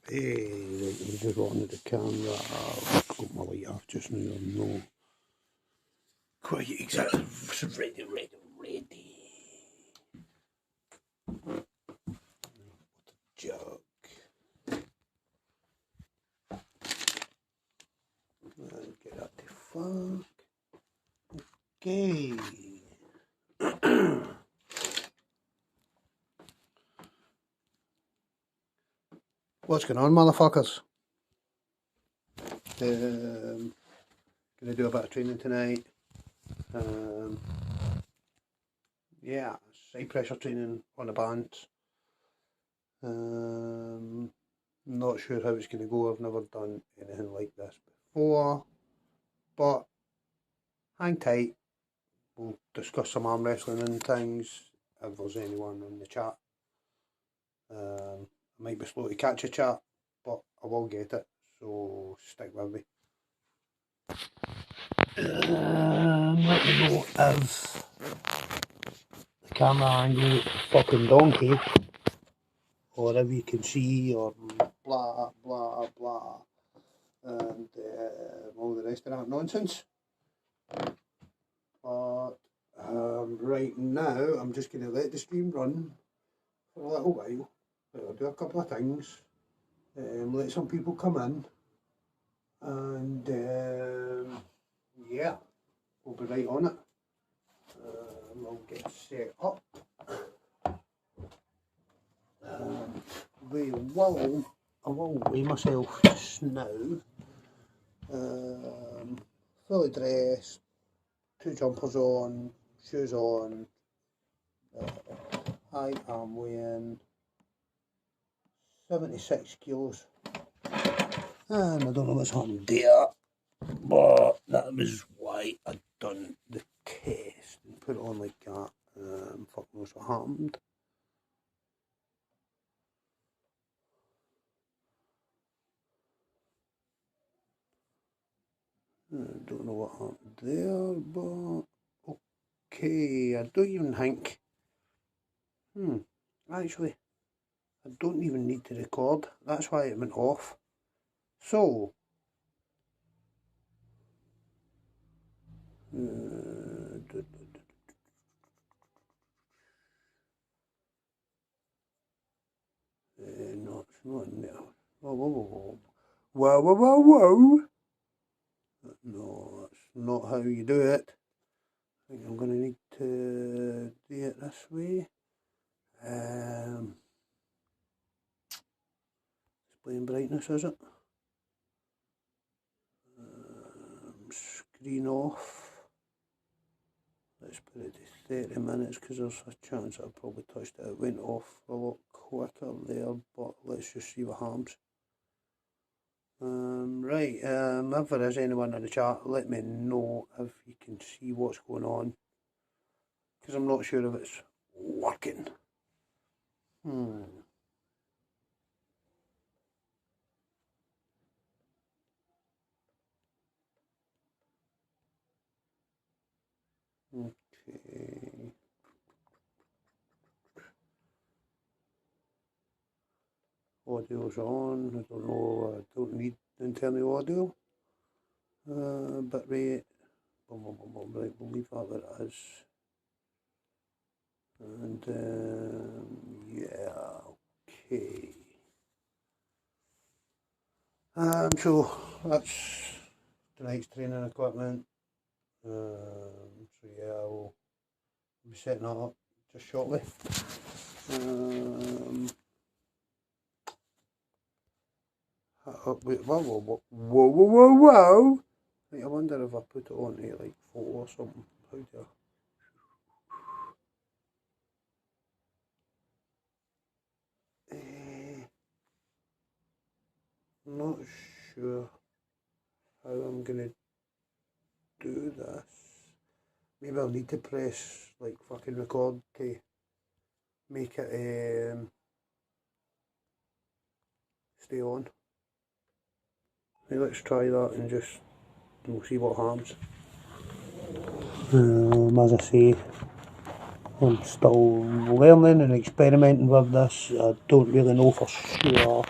Hey, right, I'm just on the camera. I've got my light off just now. I'm not quite exactly ready. Jug. And get that to fuck. Okay. What's going on, motherfuckers? Gonna do a bit of training tonight. Yeah, side pressure training on the bands. Not sure how it's going to go. I've never done anything like this before, but hang tight. We'll discuss some arm wrestling and things if there's anyone in the chat. I might be slow to catch a chat, but I will get it, so stick with me. Let me know if the camera angle fucking donkey, or if you can see, or blah blah blah, and all the rest of that nonsense. But right now I'm just going to let the stream run for a little while. I'll do a couple of things, let some people come in, and yeah, we'll be right on it. I'll get set up. I will weigh myself just now. Fully dressed, 2 jumpers on, shoes on. I am weighing 76 kilos. And I don't know what's happened there, but that was why I done the test and put it on like that. Fuck knows what happened. I don't know what happened there, but okay, I don't even think. Actually, I don't even need to record. That's why it went off. So, no, it's not in there. Whoa. No, that's not how you do it. I think I'm going to need to do it this way. Display and brightness, is it? Screen off. Let's put it to 30 minutes because there's a chance I probably touched it. It went off a lot quicker there, but let's just see what happens. Right, if there is anyone in the chat, let me know if you can see what's going on, because I'm not sure if it's working. Okay. Audio's on. I don't know. I don't need internal audio. Bit rate. Right, we'll leave that where it is. And yeah, okay. So that's tonight's training equipment. So yeah, I'll be setting that up just shortly. Wait, whoa. Right, I wonder if I put it on here like photo or something. How do I? Not sure how I'm gonna do this. Maybe I'll need to press like fucking record to make it stay on. Right, let's try that and just we'll see what happens. As I say, I'm still learning and experimenting with this. I don't really know for sure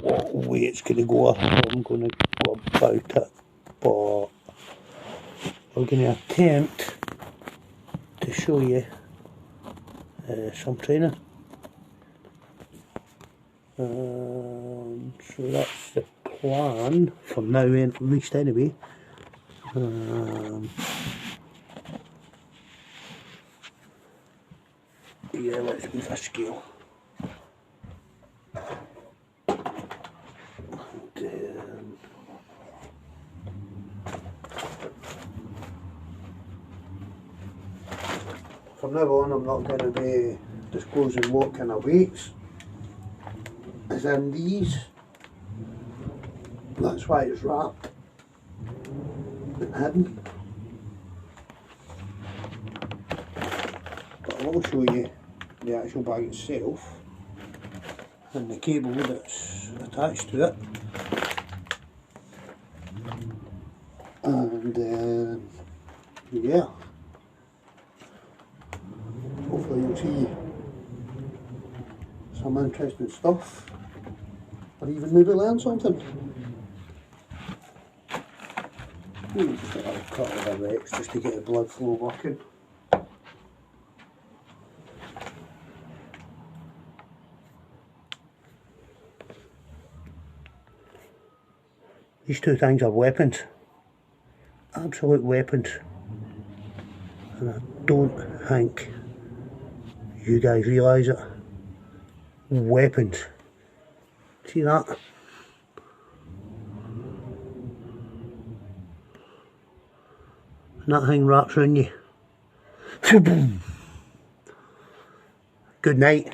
what way it's going to go, how I'm going to go about it, but I'm going to attempt to show you some training. So that's the plan from now in, at least anyway. Yeah, let's move a scale. From now on, I'm not going to be disclosing what kind of weights is in these. That's why it's wrapped and hidden. But I will show you the actual bag itself and the cable that's attached to it. And yeah, hopefully you'll see some interesting stuff, or even maybe learn something. Just a little cut of the Rex just to get the blood flow working. These two things are weapons, absolute weapons, and I don't think you guys realise it. Weapons. See that? And that thing wraps around you. Good night.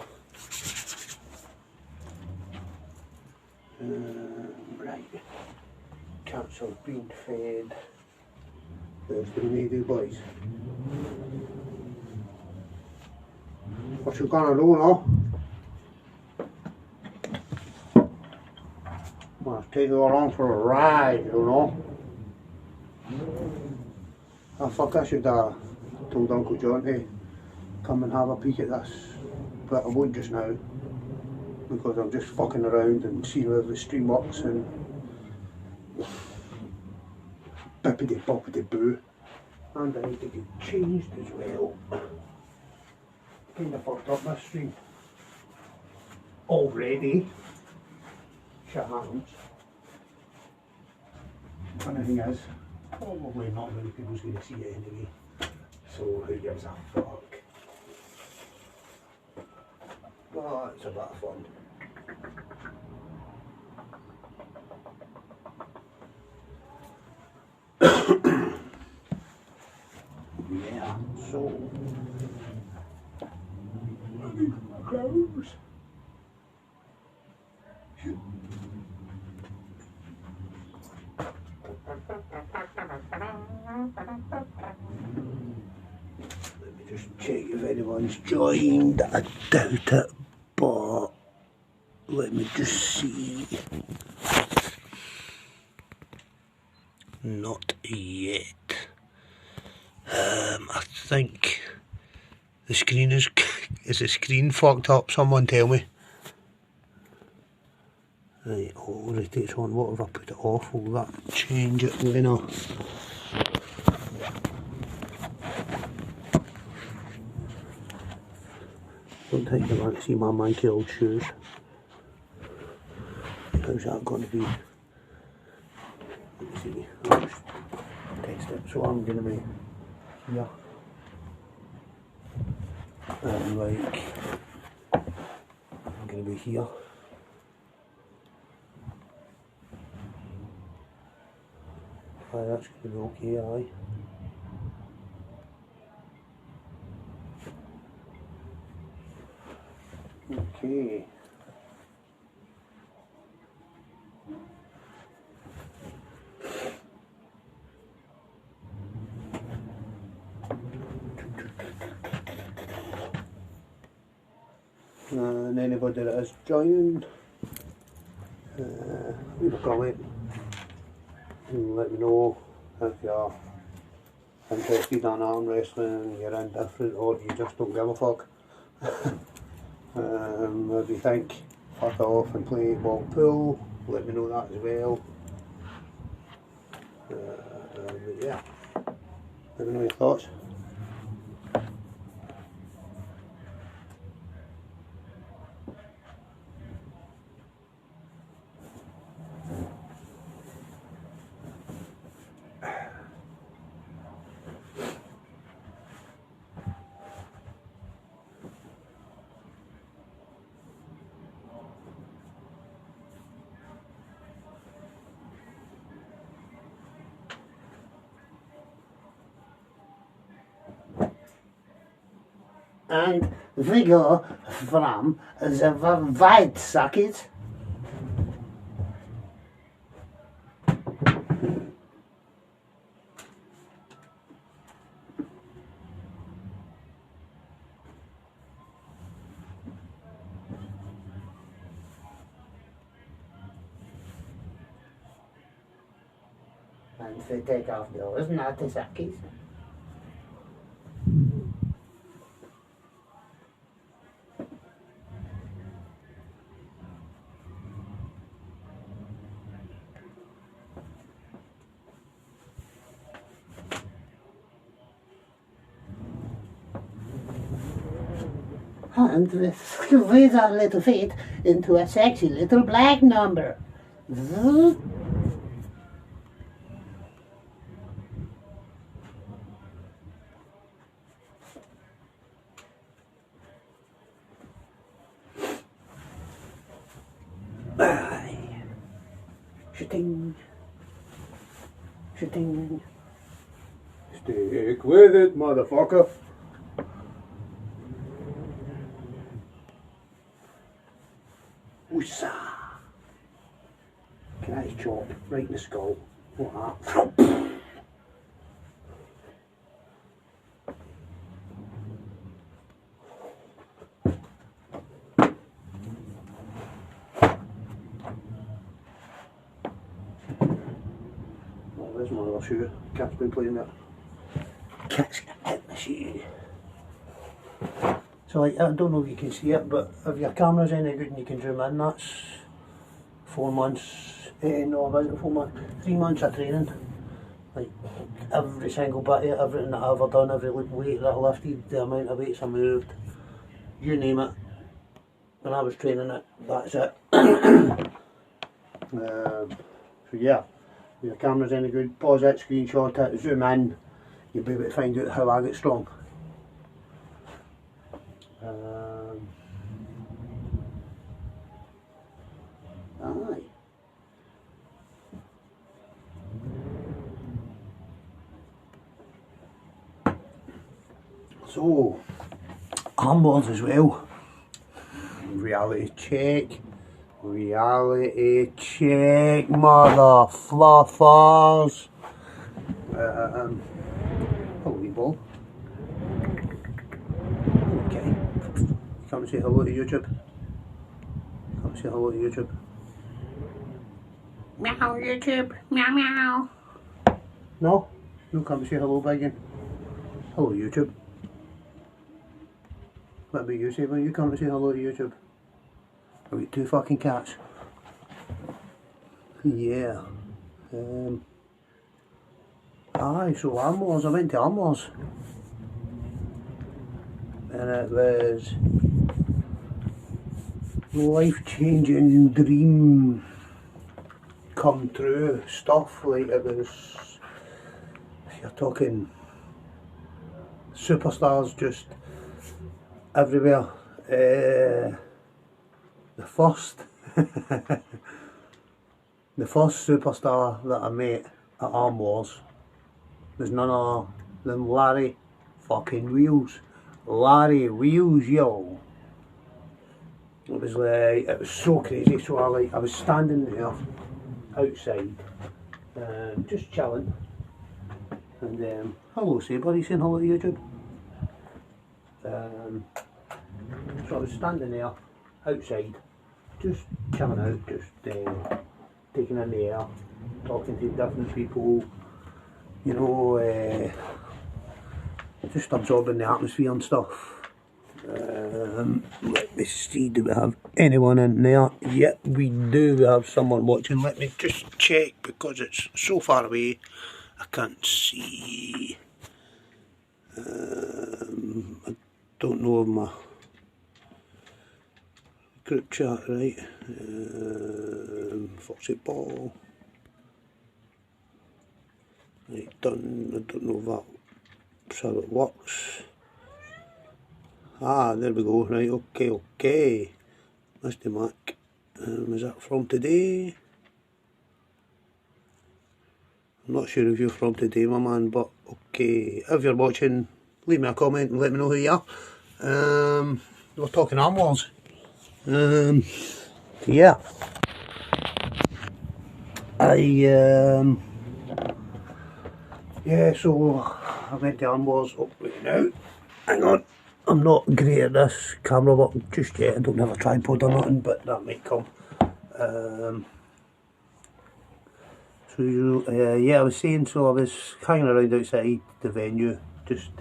Right. Cats are being fed. There's the lady boys. What you gonna do now? Well, take you along for a ride, you know. I thought I should told Uncle John to come and have a peek at this, but I won't just now because I'm just fucking around and seeing where the stream works and bippity boppity boo. And I need to get changed as well. Kinda fucked up this stream already. Shit happens. Funny thing is, probably not many people's going to see it anyway, so who gives a fuck? But it's a bit of fun. Yeah, so close. Let me just check if anyone's joined. I doubt it, but let me just see. Not yet. I think the screen is the screen fucked up? Someone tell me. Right, oh, it takes on. What if I put it off? Will that change it when I... Don't think you want to see my manky old shoes. How's that going to be? Let me see. I'll just test it. So I'm going to be here. And like, I'm going to be here. Aye, that's going to be okay, aye. Okay. And anybody that is joining, leave a comment and let me know if you're interested in arm wrestling, you're indifferent, or you just don't give a fuck. What do you think? fuck off and play 8 ball pool, let me know that as well. But yeah, let me know your thoughts. And we go from the white socket and we take off those not the sockets. And we squeeze our little feet into a sexy little black number. Shooting. Shooting. Stick with it, motherfucker. Woosa! Nice chop, right in the skull. What that? Oh, there's my other shoe. Cat's been playing that. Cat's out the shoe. So like, I don't know if you can see it, but if your camera's any good and you can zoom in, that's 4 months, no, about 4 months, 3 months of training. Like, every single bit of it, everything that I've ever done, every weight that I lifted, the amount of weights I moved, you name it. When I was training it, that's it. So yeah, if your camera's any good, pause it, screenshot it, zoom in, you'll be able to find out how I get strong. Aye. So, Armwars as well. Reality check. Reality check, mother fluffers. Hello, ball. Okay. Come and say hello to YouTube. Come and say hello to YouTube. Meow, YouTube. Meow, meow. No? No, come and say hello, Biggin. Hello, YouTube. What about you, Saber? You come and say hello to YouTube. I've got 2 fucking cats. Yeah. Aye, so Armwars, I went to Armwars. And it was life-changing dream come true stuff. Like, it was, you're talking superstars just everywhere. The first superstar that I met at Armwars was none other than Larry fucking Wheels. Larry Wheels, yo. It was like, it was so crazy. So I was standing there outside, just chilling, and hello Saber, you saying hello to YouTube? So I was standing there outside, just chilling out, just taking in the air, talking to different people, you know, just absorbing the atmosphere and stuff. Let me see, do we have anyone in there? Yep, we do. We have someone watching. Let me just check because it's so far away I can't see. I don't know of my group chat, right? Foxy Ball. Right, done. I don't know if that's how it works. Ah, there we go. Right, okay. Mr. Mac. Is that from today? I'm not sure if you're from today, my man, but okay. If you're watching, leave me a comment and let me know who you are. We're talking Armwars. Yeah. Yeah, so I went to Armwars up right now. Hang on, I'm not great at this camera work just yet. I don't have a tripod or nothing, but that might come. Yeah, I was saying, so I was hanging around outside the venue, just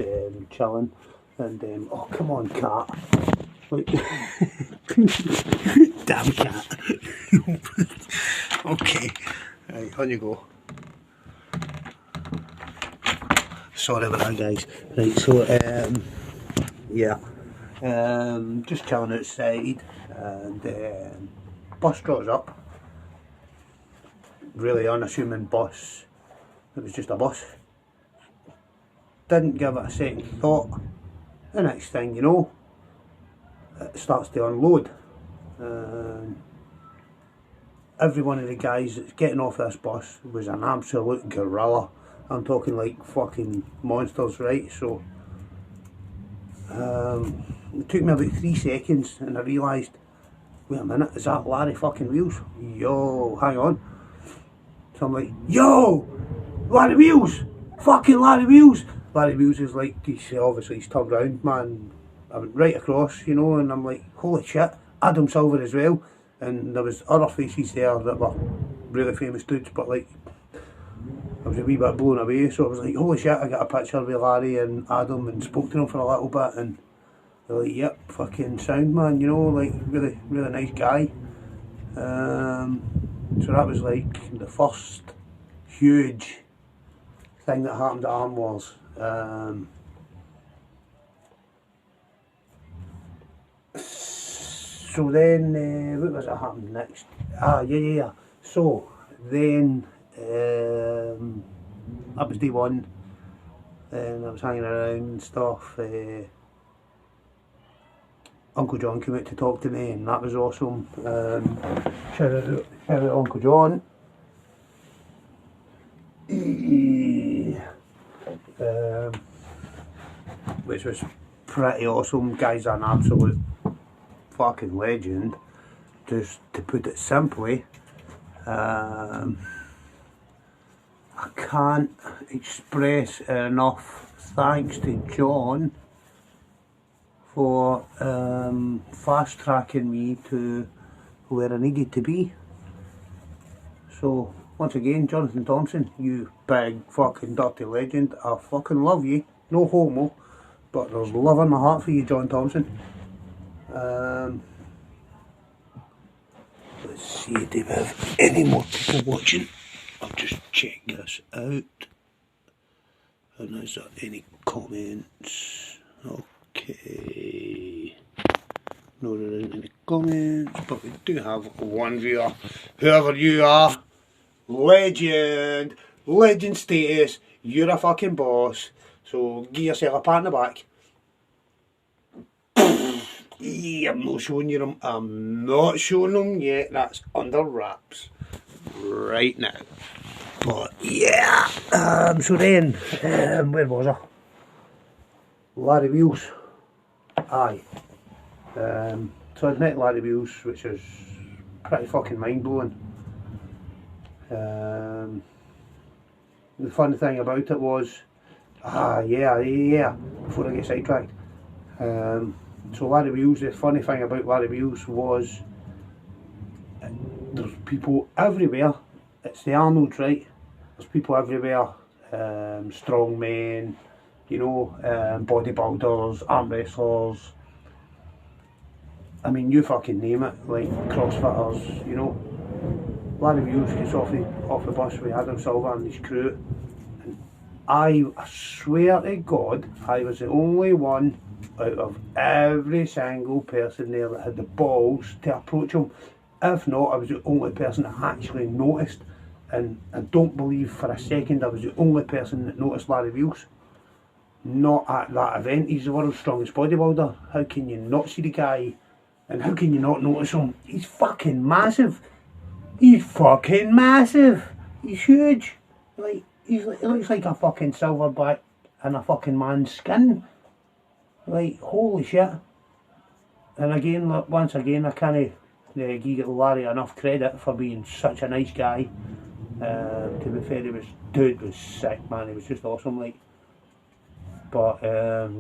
chilling, and oh, come on, cat. Like, damn cat. Okay, right, on you go. Sorry about that, guys. Right, so yeah, just chilling outside, and bus draws up. Really unassuming bus. It was just a bus. Didn't give it a second thought. The next thing you know, it starts to unload. Every one of the guys that's getting off this bus was an absolute gorilla. I'm talking like fucking monsters, right? So it took me about 3 seconds and I realised, wait a minute, is that Larry fucking Wheels? Yo, hang on. So I'm like, yo, Larry Wheels, fucking Larry Wheels. Larry Wheels is like, he's turned round, man. I went right across, you know, and I'm like, holy shit, Adam Silver as well. And there was other faces there that were really famous dudes, but like, I was a wee bit blown away, so I was like, holy shit, I got a picture with Larry and Adam and spoke to them for a little bit, and they're like, yep, fucking sound, man, you know, like, really, really nice guy. So that was like the first huge thing that happened at Armwars. So then, what was it happened next? Yeah. So then, that was day one, and I was hanging around and stuff. Uncle John came out to talk to me, and that was awesome. Shout out Uncle John. Which was pretty awesome. Guy's an absolute fucking legend, just to put it simply. I can't express enough thanks to John for fast tracking me to where I needed to be. So once again, Jonathan Thompson, you big fucking dirty legend, I fucking love you, no homo, but there's love in my heart for you, John Thompson. Let's see, do we have any more people watching? I'll just check this out. And is there any comments? Okay. No, there isn't any comments, but we do have one viewer. Whoever you are, legend status, you're a fucking boss. So give yourself a pat on the back. I'm not showing you them. I'm not showing them yet. That's under wraps right now. But yeah, so then, where was I? Larry Wheels. Aye. So I'd met Larry Wheels, which is pretty fucking mind blowing. The funny thing about it was, yeah, before I get sidetracked. So Larry Wheels, the funny thing about Larry Wheels was, there's people everywhere. It's the Arnold's, right? There's people everywhere, strong men, you know, bodybuilders, arm wrestlers, I mean, you fucking name it, like CrossFitters, you know. Larry Wheels gets off the bus with Adam Silver and his crew. I swear to God, I was the only one out of every single person there that had the balls to approach him. If not, I was the only person that actually noticed. And I don't believe for a second I was the only person that noticed Larry Wheels. Not at that event. He's the world's strongest bodybuilder. How can you not see the guy? And how can you not notice him? He's fucking massive. He's fucking massive. He's huge. Like, he looks like a fucking silverback in a fucking man's skin. Like, holy shit. And again, once again, I can't give Larry enough credit for being such a nice guy. To be fair, dude was sick, man. He was just awesome, like. But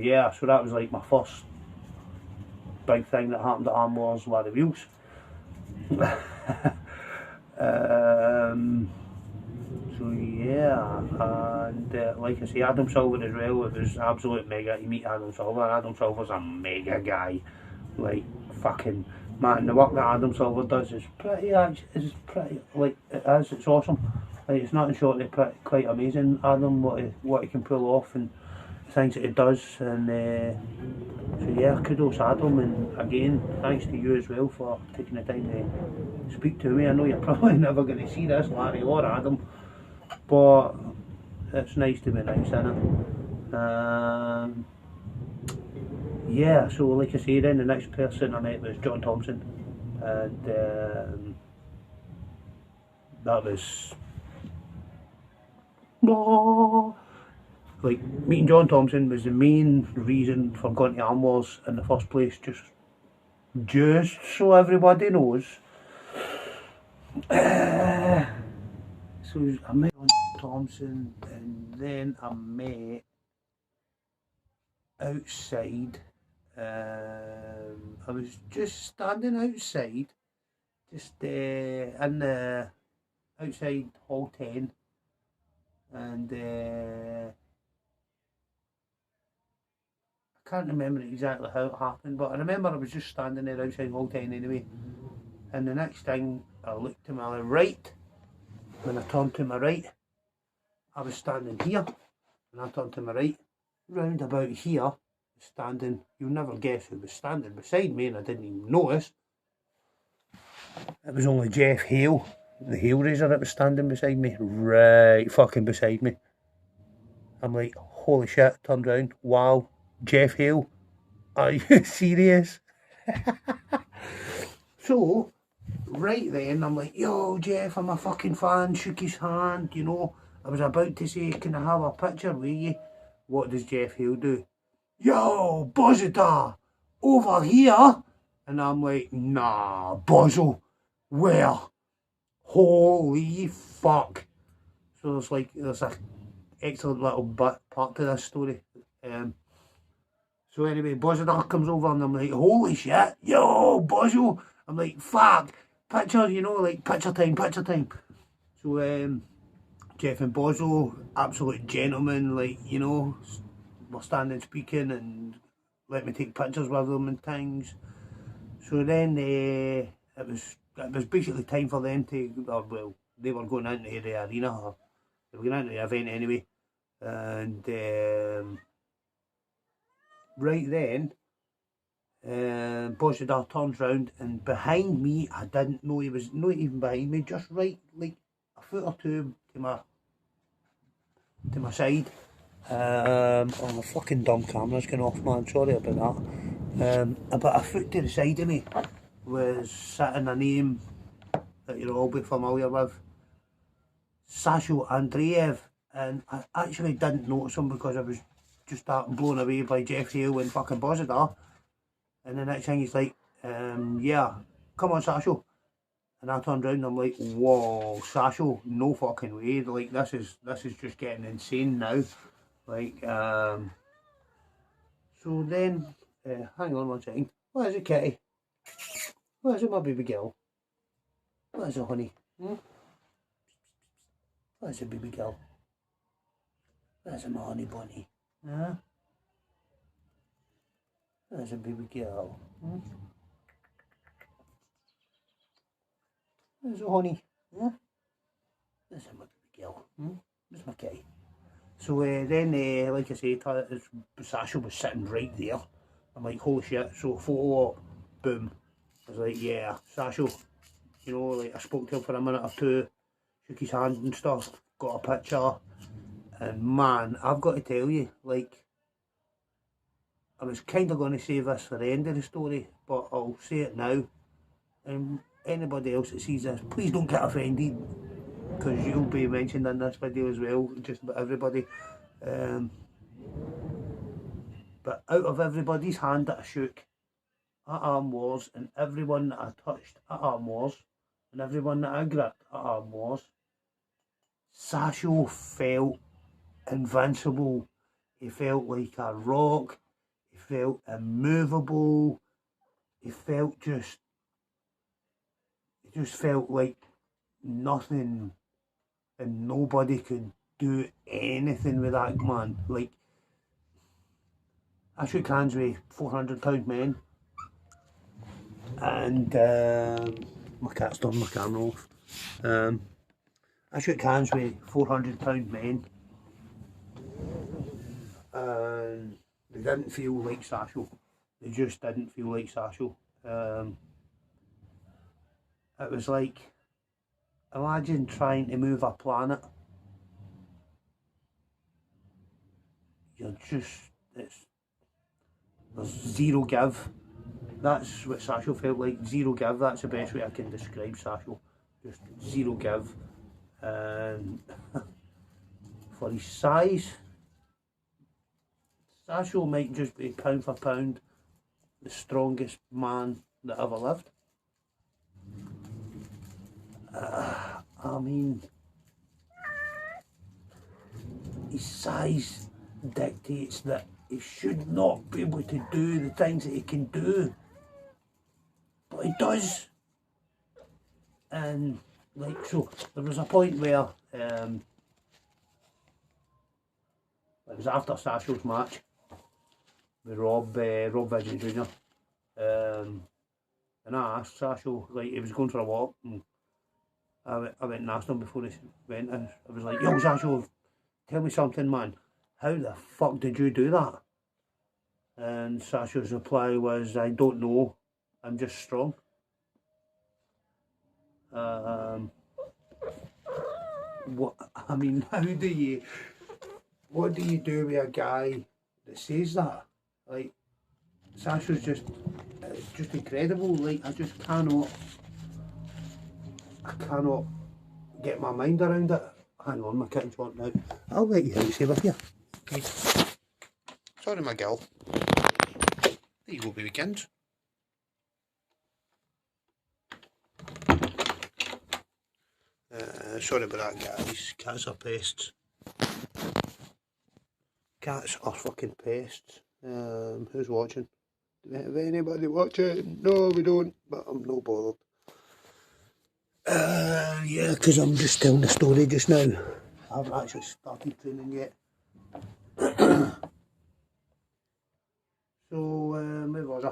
yeah, so that was like my first big thing that happened at Armwars, Larry Wheels. So yeah, and like I say, Adam Silver as well, it was absolute mega. You meet Adam Silver, Adam Silver's a mega guy. Like, fucking, man, the work that Adam Silver does is pretty, like, it's awesome. Like, it's nothing short of quite amazing, Adam, what he can pull off and the things that he does, and so yeah, kudos Adam, and again, thanks to you as well for taking the time to speak to me. I know you're probably never going to see this, Larry or Adam, but it's nice to be nice, isn't it? Yeah, so like I say, then the next person I met was John Thompson, and that was like, meeting John Thompson was the main reason for going to Armwars in the first place, just so everybody knows. So I met John Thompson, and then I met outside. I was just standing outside, just in the outside Hall 10, and I can't remember exactly how it happened, but I remember I was just standing there outside Hall 10 anyway, and the next thing I looked to my right. When I turned to my right, I was standing here, and I turned to my right, round about here, standing, you'll never guess who was standing beside me, and I didn't even notice. It was only Jeff Hale, the Hale Raiser, that was standing beside me, right fucking beside me. I'm like, holy shit, turned round, wow, Jeff Hale, are you serious? So, right then, I'm like, yo, Jeff, I'm a fucking fan, shook his hand, you know. I was about to say, can I have a picture with you? What does Jeff Hale do? Yo, Buzzita, over here? And I'm like, nah, Buzzle, where? Holy fuck. So there's a excellent little part to this story. So anyway, Buzzita comes over and I'm like, holy shit, yo, Buzzle. I'm like, fuck, picture, you know, like picture time. So Jeff and Bozo, absolute gentlemen, like, you know, we're standing speaking and let me take pictures with them and things. So then it was basically time for them to, well, they were going into the arena, or they were going into the event anyway, and right then, Bozzadar turns round, and behind me, I didn't know he was not even behind me, just right, like a foot or two to my side. Oh, my fucking dumb camera's going off, man, sorry about that. About a foot to the side of me was sitting a name that you'll all be familiar with, Sasho Andreev, and I actually didn't notice him because I was just starting blown away by Jeff Hale and fucking Bozzadar. And the next thing he's like, yeah, come on, Sasho. And I turned around and I'm like, whoa, Sasho, no fucking way. Like, this is just getting insane now. Like, so then, hang on one second. What is it, Kitty? What is it, my baby girl? What is it, honey? What is it, baby girl? What is it, my honey bunny? Huh? What is it, baby girl? So honey, this is my baby girl, this is my kitty. So then, like I say, Sasha was sitting right there. I'm like, holy shit, so photo op, boom. I was like, yeah, Sasha, you know, like I spoke to him for a minute or two, shook his hand and stuff, got a picture, and man, I've got to tell you, like, I was kind of going to save this for the end of the story, but I'll say it now, and anybody else that sees this, please don't get offended, because you'll be mentioned in this video as well, just about everybody. But out of everybody's hand that I shook at Armwars, and everyone that I touched at Armwars, and everyone that I gripped at Armwars, Sasha felt invincible. He felt like a rock. He felt immovable. He just felt like nothing and nobody could do anything with that man. Like, I shook hands with 400-pound men, and my cat's turned my camera off. I shook hands with 400-pound men, and they didn't feel like Sasha. They just didn't feel like Sasha. It was like, imagine trying to move a planet. You're just, there's zero give. That's what Sasha felt like, zero give. That's the best way I can describe Sasha. Just zero give. And for his size, Sasha might just be pound for pound the strongest man that ever lived. I mean, his size dictates that he should not be able to do the things that he can do, but he does. And like, so there was a point where it was after Sasha's match with Rob Vision Jr. And I asked Sasha, like, he was going for a walk, and I went and asked him before he went, and I was like, yo Sasha, tell me something, man, how the fuck did you do that? And Sasha's reply was, I don't know, I'm just strong. What do you do with a guy that says that? Like, Sasha's just incredible. Like, I cannot get my mind around it. Hang on, my kitten's wanting out. I'll let you out, Saber, here. Okay. Sorry, my girl. There you go, baby kids. Sorry about that, guys. Cats are pests. Cats are fucking pests. Who's watching? Do we have anybody watching? No, we don't, but I'm no bothered. Yeah, because I'm just telling the story just now. I haven't actually started training yet. So, where was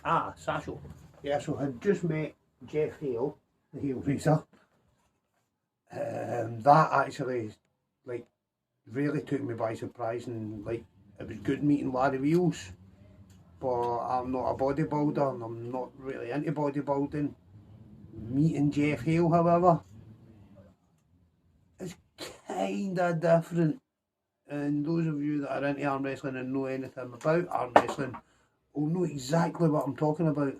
I? Sasha. Yeah, so I had just met Jeff Hale, the heel racer. That actually, like, really took me by surprise, and like, it was good meeting Larry Wheels, but I'm not a bodybuilder and I'm not really into bodybuilding. Meeting Jeff Hale, however, is kinda different, and those of you that are into arm wrestling and know anything about arm wrestling will know exactly what I'm talking about.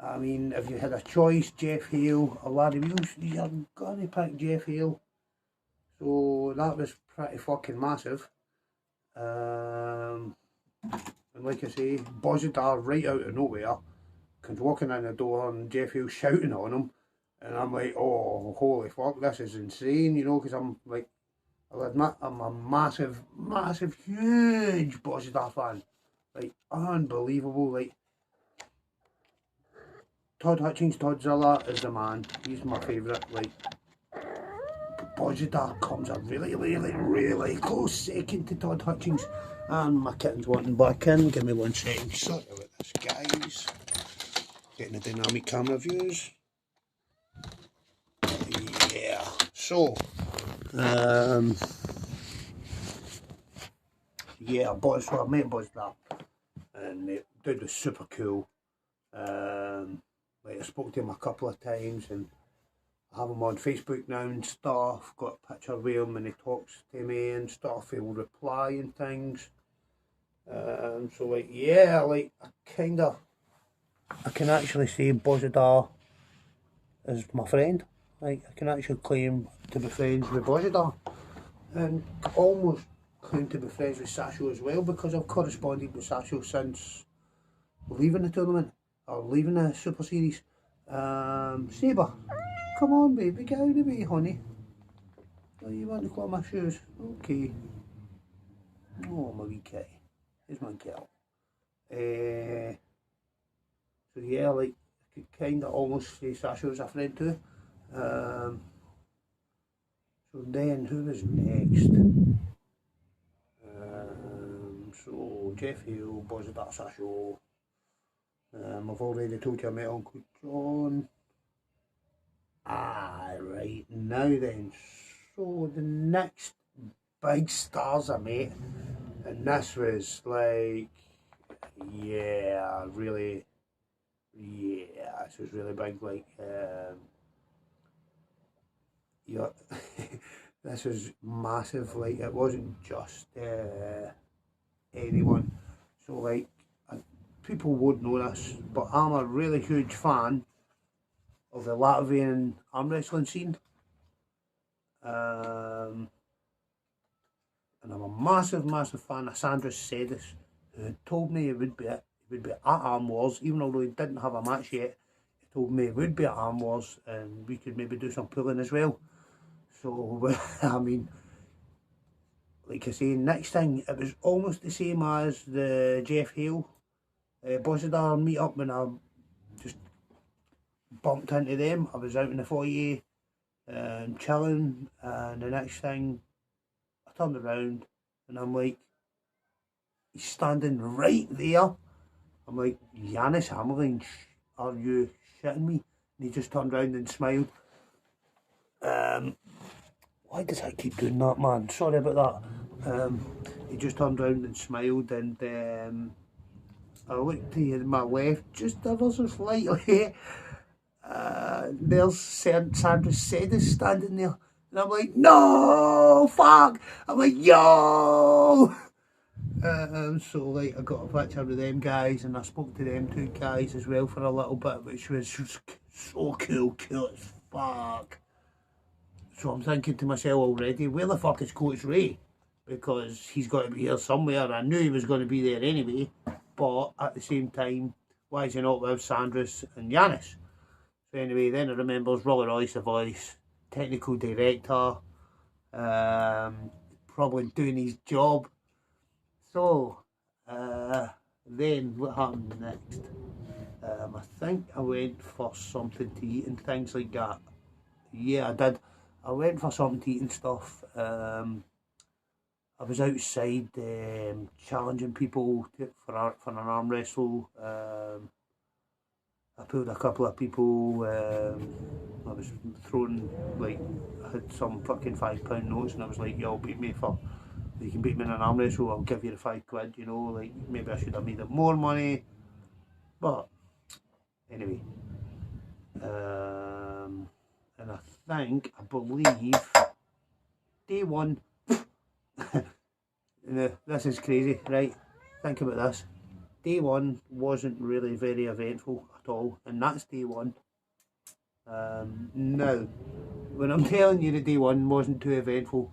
I mean, if you had a choice, Jeff Hale or Larry Wheels, you're gonna pick Jeff Hale. So that was pretty fucking massive. And like I say, Bozidar right out of nowhere comes walking in the door and Jeff Hale shouting on him, and I'm like, oh, holy fuck, this is insane, you know, because I'm like, I'll admit, I'm a massive, huge Bozidar fan, like, unbelievable. Like, Todd Todzilla is the man, he's my favourite. Like, Bozidar comes a really close second to Todd Hutchings, and my kitten's wanting back in. Give me 1 second. Sorry about this, guys. Getting the dynamic camera views. So, yeah, I met Buzzed up, and the dude was super cool. Like I spoke to him a couple of times, and I have him on Facebook now and stuff. Got a picture with him, and he talks to me and stuff. He'll reply and things. So like, yeah, like I can actually say Bozidar is my friend. Like, I can actually claim to be friends with Bozidar, and almost claim to be friends with Sasho as well, because I've corresponded with Sasho since leaving the tournament, or leaving the Super Series. Sabre, come on baby, get out of the way, honey. Oh, you want to climb my shoes? Okay. Oh, my wee kitty. Here's my girl. So yeah, like, I could kind of almost say Sasha was a friend too. So then, who was next? So Jeff Hill, Bozidar, Sasha. I've already told you I met Uncle John. Right, now then. So the next big stars I met, and this was like, yeah, really, yeah, this was really big. Like, yeah, this was massive. Like, it wasn't just anyone. So like, people would know this, but I'm a really huge fan of the Latvian arm wrestling scene. And I'm a massive, massive fan of Sandras Sedis, who had told me he would be at Armwars, even although he didn't have a match yet. He told me he would be at Armwars, and we could maybe do some pulling as well. So, I mean, like I say, next thing, it was almost the same as the Jeff Hale Bozidar meet up, when I just bumped into them. I was out in the foyer, chilling, and the next thing, I turned around and I'm like, he's standing right there. I'm like, Yanis Hammerling, are you shitting me? And he just turned around and smiled. Why does I keep doing that, man? Sorry about that. He just turned around and smiled, and I looked to my left just ever so slightly. There's Sandra Sedis standing there, and I'm like, no, fuck! I'm like, yo! So like, I got a picture with them guys, and I spoke to them two guys as well for a little bit, which was just so cool as fuck. So I'm thinking to myself already, where the fuck is Coach Ray? Because he's got to be here somewhere. I knew he was going to be there anyway, but at the same time, why is he not with Sandras and Yanis? So anyway, then I remembers Rolly Royce, the voice, technical director, probably doing his job. So, then what happened next? I think I went for something to eat and things like that. Yeah, I did. I went for something to eat and stuff. I was outside challenging people for an arm wrestle. I pulled a couple of people. I was throwing, like, I had some fucking £5 notes, and I was like, yo, beat me for, you can beat me in an arm wrestle, I'll give you the £5, you know, like, maybe I should have made it more money, but anyway. And I believe, day one, this is crazy, right? Think about this. Day one wasn't really very eventful at all, and that's day one. Now, when I'm telling you that day one wasn't too eventful,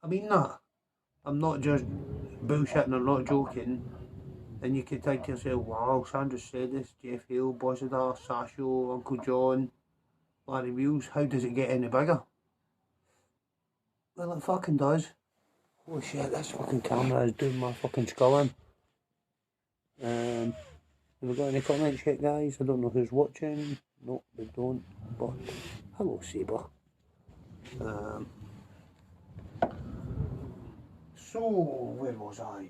I mean that. I'm not just bullshitting or not joking. And you could think to yourself, wow, Sandra Sedis, Jeff Hale, Bozidar, Sasho, Uncle John, Larry Wheels, how does it get any bigger? Well, it fucking does. Holy shit, this fucking camera is doing my fucking skull in. Have we got any comments yet, guys? I don't know who's watching. No, we don't. But hello, Sabre. So where was I?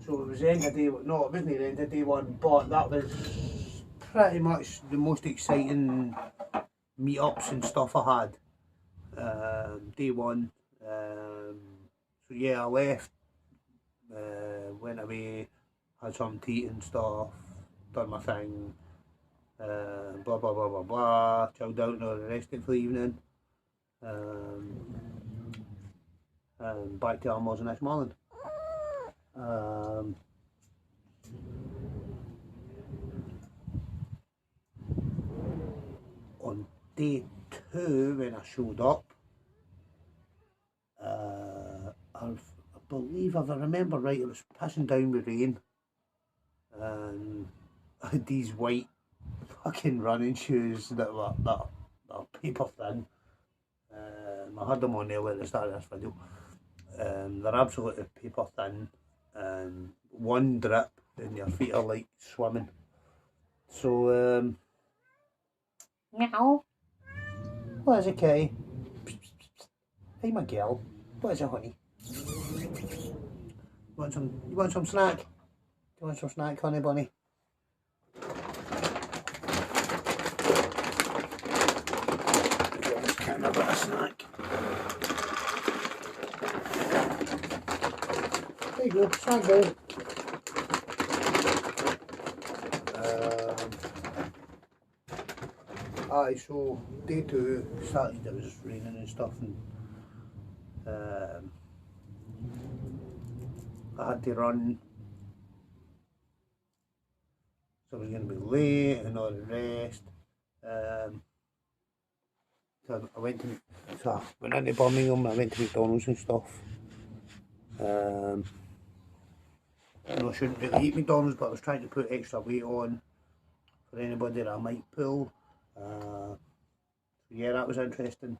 So it was the end of day one. No, it wasn't the end of day one, but that was pretty much the most exciting meetups and stuff I had. Day one. So yeah, I left, went away, had something to eat and stuff, done my thing, blah blah blah blah blah, chilled out and all the rest of the evening. And back to Armwars the next morning. On day two, when I showed up, I believe, if I remember right, it was pissing down with rain, and I had these white fucking running shoes that were paper thin. I had them on earlier at the start of this video. They're absolutely paper thin, and one drip and your feet are like swimming. So, meow. What is it, Kay? Hey, my girl. What is it, honey? You want some snack? You want some snack, honey bunny? Just getting a bit of snack. There you go, snack bowl. So day two started, it was raining and stuff, and I had to run, so I was going to be late and all the rest. So I went into Birmingham, I went to McDonald's and stuff. I shouldn't really eat McDonald's, but I was trying to put extra weight on for anybody that I might pull. So yeah, that was interesting.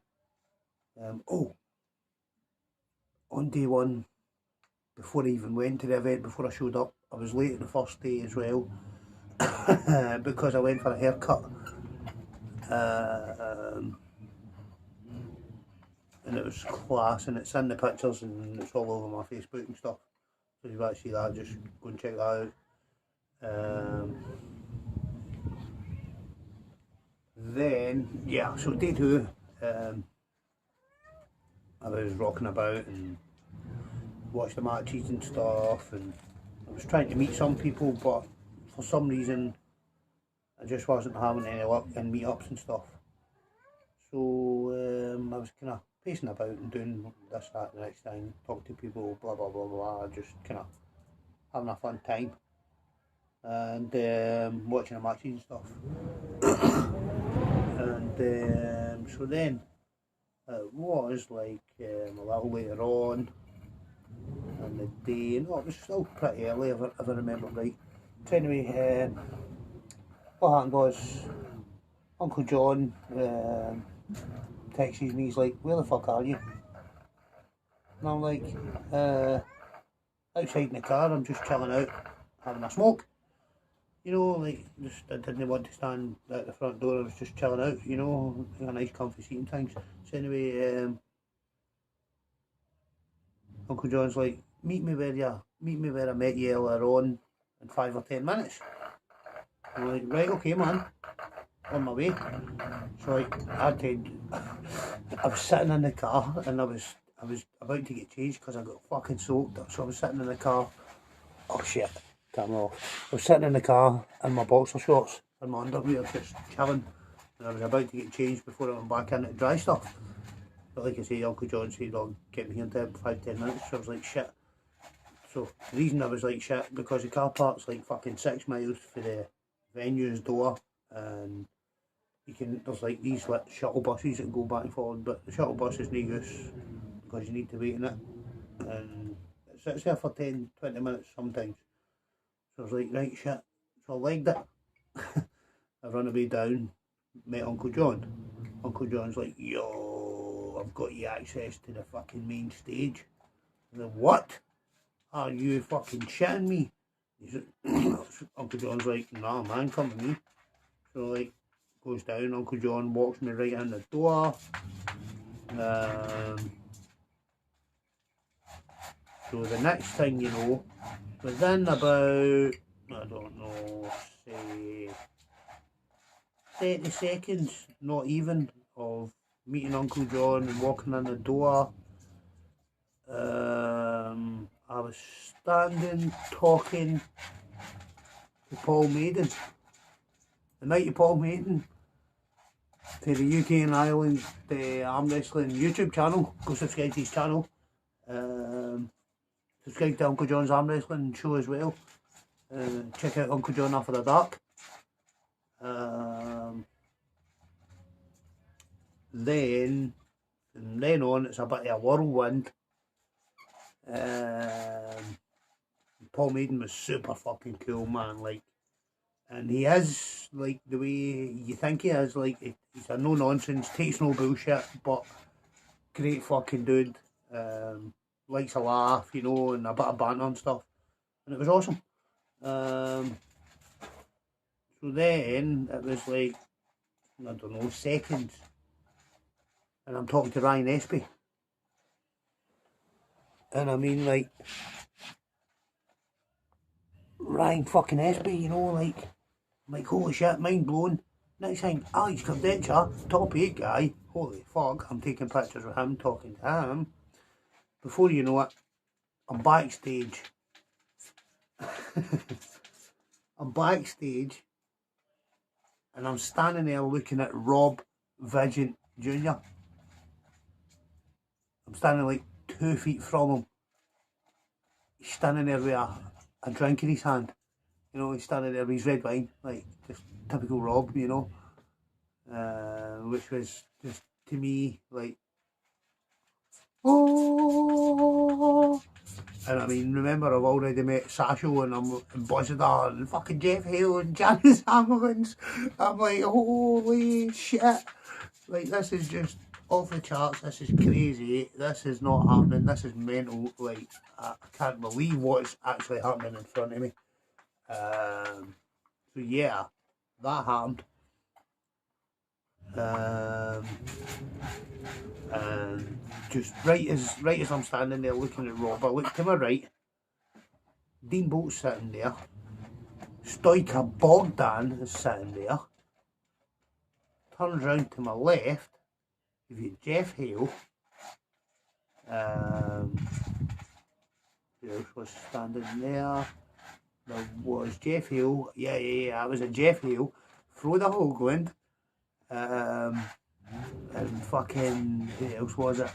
On day one, before I even went to the event, before I showed up, I was late the first day as well because I went for a haircut. And it was class, and it's in the pictures and it's all over my Facebook and stuff. So if you want to see that, just go and check that out. Then, yeah, so day two, I was rocking about and watched the matches and stuff, and I was trying to meet some people, but for some reason I just wasn't having any luck in meetups and stuff. So I was kind of pacing about and doing this, that, the next thing, talking to people, blah blah blah blah, just kind of having a fun time and watching the matches and stuff. And so then it was like a little later on in the day. No, it was still pretty early if I remember right. So anyway, what happened was Uncle John texts me, he's like, "Where the fuck are you?" And I'm like, outside in the car, I'm just chilling out, having a smoke. You know, like, just I didn't want to stand at the front door, I was just chilling out, you know, a nice comfy seat and things. So anyway, Uncle John's like, meet me where I met you earlier on in 5 or 10 minutes. I'm like, right, okay man, on my way. So like, I was sitting in the car and I was about to get changed because I got fucking soaked. So I was sitting in the car, oh shit, camera off. I was sitting in the car in my boxer shorts and my underwear, just chilling, and I was about to get changed before I went back into dry stuff. But like I say, Uncle John said, "I'll get me here in 5-10 minutes." So I was like, shit. So the reason I was like shit, because the car park's like fucking 6 miles for the venue's door, and there's like these shuttle buses that go back and forward, but the shuttle bus is no use because you need to wait in it, and it sits there for 10-20 minutes sometimes. So I was like, right, shit. So I legged it. I run away down, met Uncle John. Uncle John's like, yo, I've got you access to the fucking main stage. I said, what? Are you fucking shitting me? Uncle John's like, nah man, come to me. So like, goes down, Uncle John walks me right in the door. So the next thing you know, within about, I don't know, say 30 seconds, not even, of meeting Uncle John and walking in the door. I was standing talking to Paul Maiden. The night of Paul Maiden, to the UK and Ireland, the Arm Wrestling YouTube channel. Go subscribe to his channel. Subscribe to Uncle John's Arm Wrestling show as well. Check out Uncle John After the Dark. Then, from then on, it's a bit of a whirlwind. Paul Maiden was super fucking cool, man, like, and he is, like, the way you think he is, like, he's a no-nonsense, takes no bullshit, but great fucking dude, likes a laugh, you know, and a bit of banter and stuff, and it was awesome. So then, it was like, I don't know, seconds, and I'm talking to Ryan Espy, and I mean, like, Ryan fucking Espy, you know, like, holy shit, mind blown. Next time, Alex Cardecha, top 8 guy, holy fuck, I'm taking pictures of him, talking to him. Before you know it, I'm backstage. I'm backstage, and I'm standing there looking at Rob Vigent Jr. I'm standing like 2 feet from him. He's standing there with a drink in his hand. You know, he's standing there with his red wine, like, just typical Rob, you know. Which was just, to me, like, oh. And I mean, remember, I've already met Sasho and Ambassador and fucking Jeff Hale and Janice Hamilton's. I'm like, holy shit. Like, this is just off the charts. This is crazy. This is not happening. This is mental. Like, I can't believe what's actually happening in front of me. So yeah, that happened. And just right as I'm standing there looking at Rob, I look to my right, Dean Bolt's sitting there, Stoica Bogdan is sitting there, turns round to my left, you've got Jeff Hale, who else was standing there? There was Jeff Hale, yeah, I was a Jeff Hale, Froda Hoagland, and fucking, who else was it?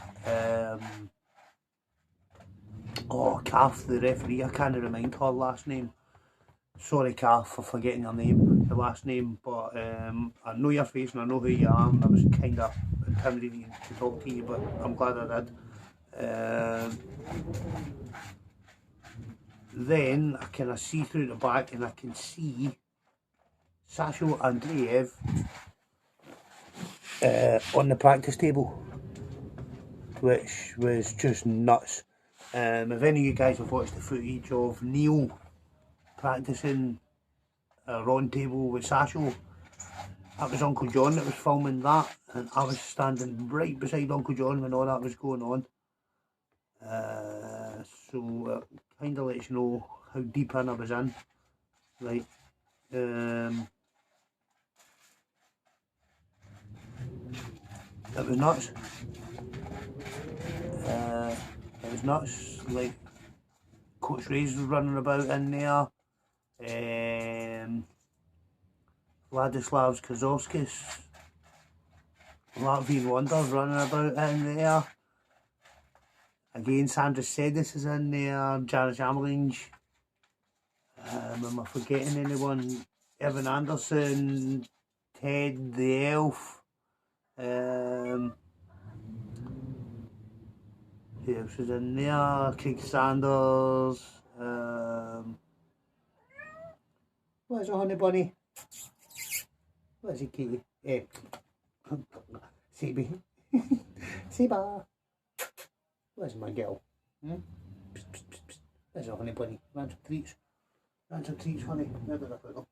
Kath, the referee, I can't remind her last name. Sorry, Kath, for forgetting her name, the last name, but I know your face and I know who you are, and I was kind of intimidated to talk to you, but I'm glad I did. Then I kind of see through the back and I can see Sasho Andreev on the practice table, which was just nuts. If any of you guys have watched the footage of Neil practicing a round table with Sasho, that was Uncle John that was filming that, and I was standing right beside Uncle John when all that was going on. So it kind of lets you know how deep in I was in. Like, it was nuts. It was nuts. Like, Coach Ray's running about in there. Vladislavs Kazovskis, Latvian Wonders running about in there. Again, Sandra Sedis is in there. Janet Amalinge. Am I forgetting anyone? Evan Anderson, Ted the Elf. Who else is in there? Craig Sanders. Where's the honey bunny? Where's he, Katie? Sebi. Seba. Where's my girl? Psst, psst, psst, psst. There's a honey bunny. Want some treats? Want some treats, honey? Where did I put them?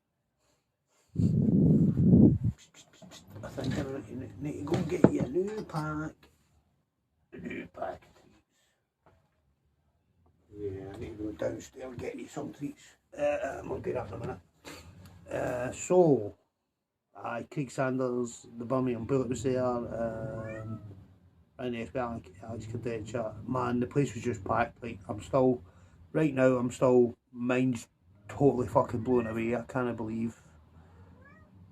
I think I need to go and get you a new pack. A new pack of treats. Yeah, I need to go downstairs and get you some treats. I'll do that in a minute. So, Craig Sanders, the Birmingham Bullet was there, and Alex Cadet. Man, the place was just packed. Like, right now, mine's totally fucking blown away. I can't believe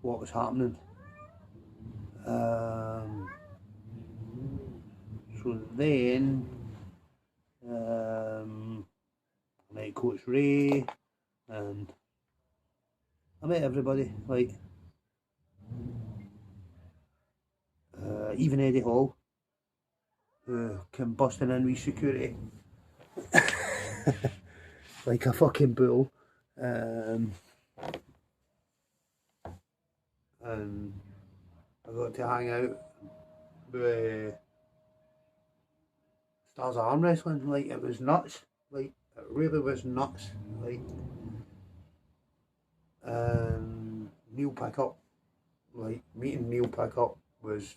what was happening. So then, I met Coach Ray, and I met everybody, like, even Eddie Hall, who came busting in with security like a fucking bull, and I got to hang out with stars of arm wrestling. Like, it was nuts. Like, it really was nuts. Like, Neil Pickup, like, meeting Neil Pickup is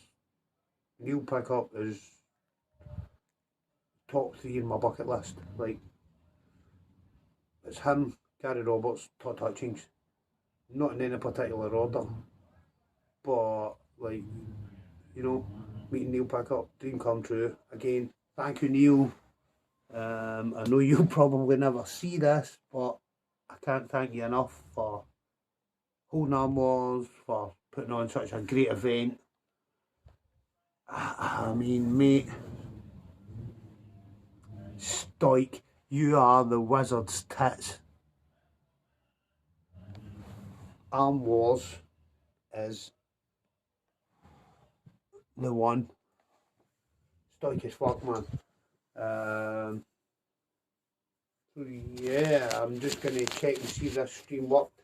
top 3 in my bucket list. Like, it's him, Gary Roberts, Todd Hutchings, not in any particular order, but, like, you know, meeting Neil Pickup, dream come true. Again, thank you, Neil. I know you'll probably never see this, but I can't thank you enough for holding Armwars, for putting on such a great event. I mean, mate, Stoic, you are the wizard's tits. Armwars is the one. Stoic as fuck, man. So yeah, I'm just going to check and see if this stream worked,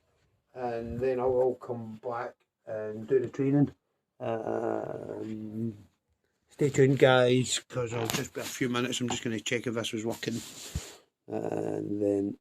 and then I will come back and do the training. Stay tuned, guys, because I'll just be a few minutes. I'm just going to check if this was working, and then